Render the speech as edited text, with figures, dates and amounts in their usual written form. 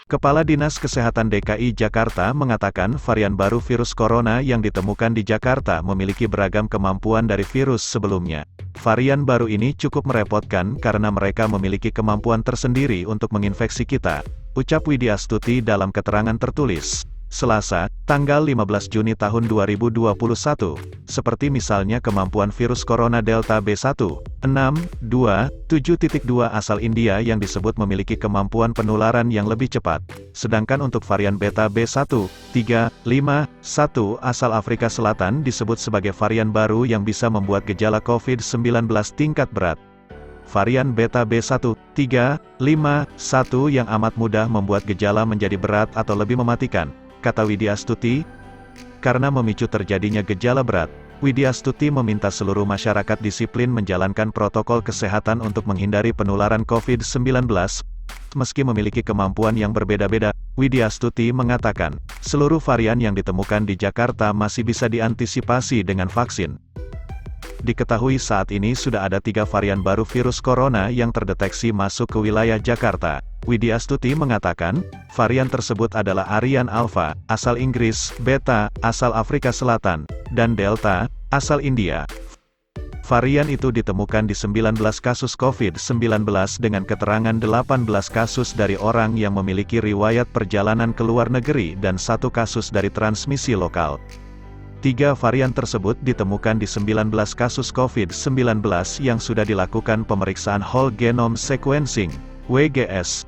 Kepala Dinas Kesehatan DKI Jakarta mengatakan varian baru virus corona yang ditemukan di Jakarta memiliki beragam kemampuan dari virus sebelumnya. Varian baru ini cukup merepotkan karena mereka memiliki kemampuan tersendiri untuk menginfeksi kita, ucap Widya Astuti dalam keterangan tertulis Selasa, tanggal 15 Juni tahun 2021, seperti misalnya kemampuan virus corona Delta B1.6.2.7.2 asal India yang disebut memiliki kemampuan penularan yang lebih cepat, sedangkan untuk varian Beta B1.3.5.1 asal Afrika Selatan disebut sebagai varian baru yang bisa membuat gejala COVID-19 tingkat berat. Varian Beta B1.3.5.1 yang amat mudah membuat gejala menjadi berat atau lebih mematikan, kata Widya Astuti. Karena memicu terjadinya gejala berat, Widya Astuti meminta seluruh masyarakat disiplin menjalankan protokol kesehatan untuk menghindari penularan COVID-19. Meski memiliki kemampuan yang berbeda-beda, Widya Astuti mengatakan, seluruh varian yang ditemukan di Jakarta masih bisa diantisipasi dengan vaksin. Diketahui saat ini sudah ada 3 varian baru virus corona yang terdeteksi masuk ke wilayah Jakarta. Widya Astuti mengatakan, varian tersebut adalah Arian Alpha, asal Inggris, Beta, asal Afrika Selatan, dan Delta, asal India. Varian itu ditemukan di 19 kasus COVID-19 dengan keterangan 18 kasus dari orang yang memiliki riwayat perjalanan ke luar negeri dan 1 kasus dari transmisi lokal. 3 varian tersebut ditemukan di 19 kasus COVID-19 yang sudah dilakukan pemeriksaan whole genome sequencing, WGS.